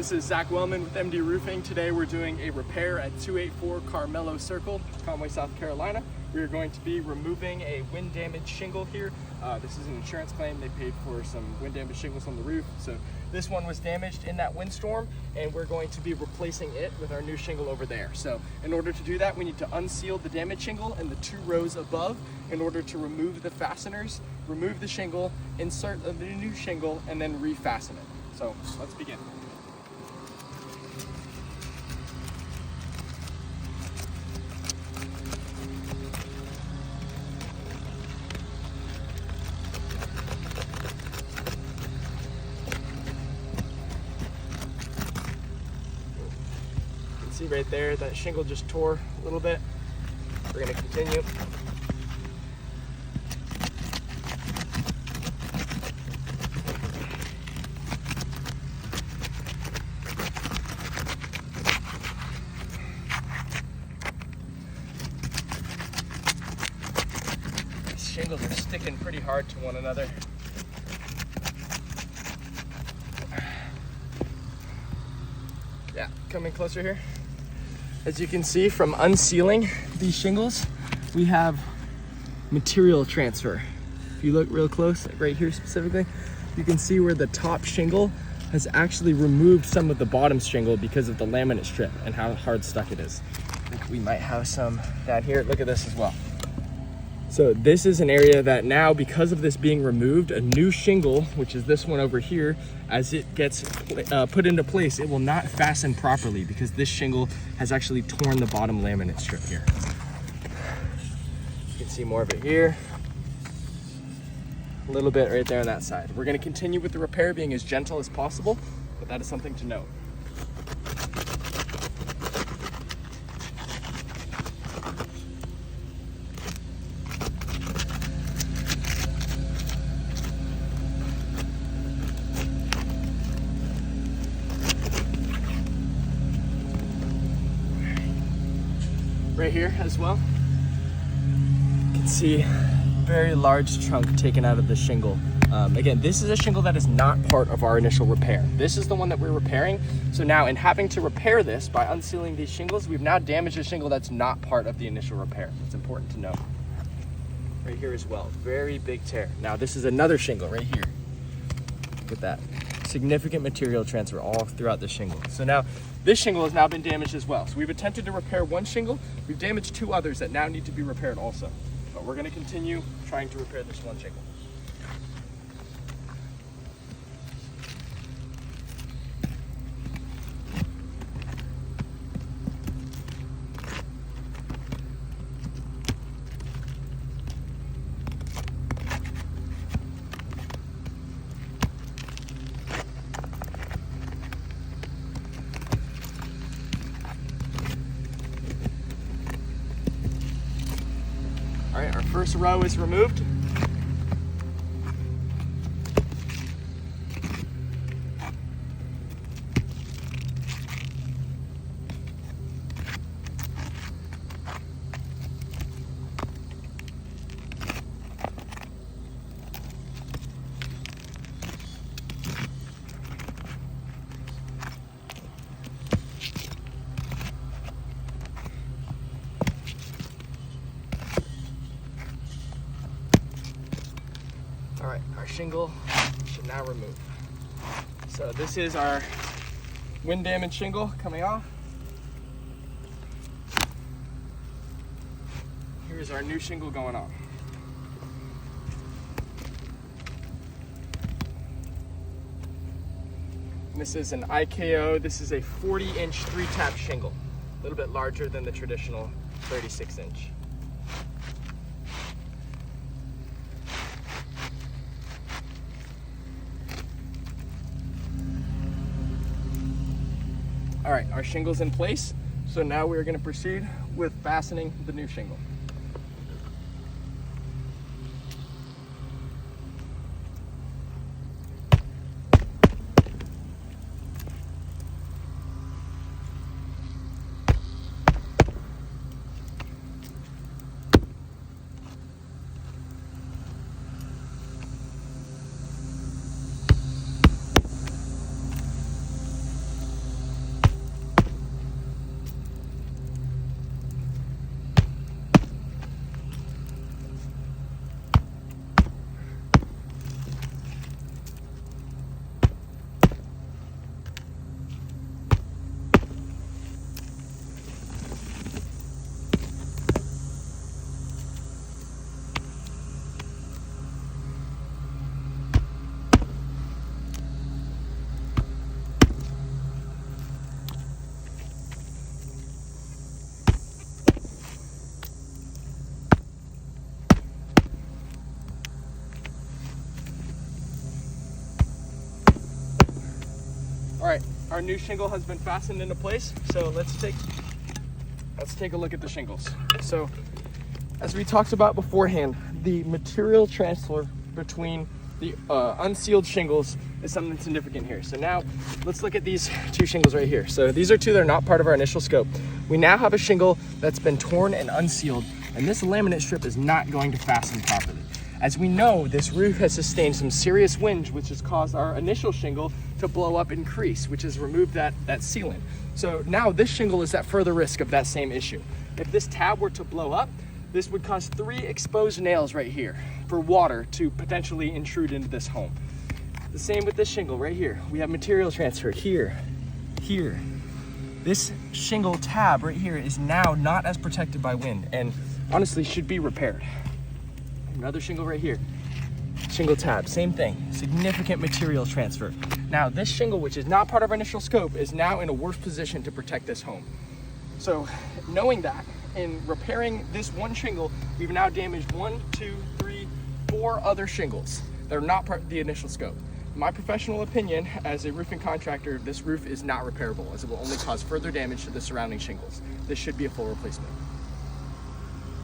This is Zach Wellman with MD Roofing. Today we're doing a repair at 284 Carmelo Circle, Conway, South Carolina. We are going to be removing a wind damage shingle here. This is an insurance claim. They paid for some wind damage shingles on the roof. So this one was damaged in that windstorm, and we're going to be replacing it with our new shingle over there. So in order to do that, we need to unseal the damaged shingle and the 2 rows above in order to remove the fasteners, remove the shingle, insert the new shingle, and then refasten it. So let's begin. See right there, that shingle just tore a little bit. We're going to continue. These shingles are sticking pretty hard to one another. Yeah, coming closer here. As you can see from unsealing these shingles, we have material transfer. If you look real close, like right here specifically, you can see where the top shingle has actually removed some of the bottom shingle because of the laminate strip and how hard stuck it is. I think we might have some down here. Look at this as well. So this is an area that now, because of this being removed, a new shingle, which is this one over here, as it gets put into place, it will not fasten properly because this shingle has actually torn the bottom laminate strip here. You can see more of it here. A little bit right there on that side. We're going to continue with the repair being as gentle as possible, but that is something to note. Right here as well, you can see very large chunk taken out of the shingle. Again, this is a shingle that is not part of our initial repair. This is the one that we're repairing. So now in having to repair this by unsealing these shingles, we've now damaged a shingle that's not part of the initial repair. It's important to note. Right here as well, very big tear. Now this is another shingle right here. Look at that. Significant material transfer all throughout the shingle. So now this shingle has now been damaged as well. So we've attempted to repair one shingle. We've damaged 2 others that now need to be repaired also. But we're going to continue trying to repair this one shingle. All right, our first row is removed. All right, our shingle should now remove. So this is our wind damage shingle coming off. Here's our new shingle going on. And this is an IKO. This is a 40-inch 3-tap shingle, a little bit larger than the traditional 36-inch. All right, our shingle's in place. So now we're going to proceed with fastening the new shingle. right, our new shingle has been fastened into place. So let's take a look at the shingles. So as we talked about beforehand, the material transfer between the unsealed shingles is something significant here. So now let's look at these two shingles right here. So these are two that are not part of our initial scope. We now have a shingle that's been torn and unsealed, and this laminate strip is not going to fasten properly. As we know, this roof has sustained some serious winds, which has caused our initial shingle to blow up and crease, which has removed that sealant. So now this shingle is at further risk of that same issue. If this tab were to blow up, this would cause 3 exposed nails right here for water to potentially intrude into this home. The same with this shingle right here. We have material transfer here, here. This shingle tab right here is now not as protected by wind and honestly should be repaired. Another shingle right here. Shingle tab, same thing, significant material transfer. Now this shingle, which is not part of our initial scope, is now in a worse position to protect this home. So knowing that, in repairing this one shingle, we've now damaged 1, 2, 3, 4 other shingles that are not part of the initial scope. In my professional opinion, as a roofing contractor, this roof is not repairable as it will only cause further damage to the surrounding shingles. This should be a full replacement.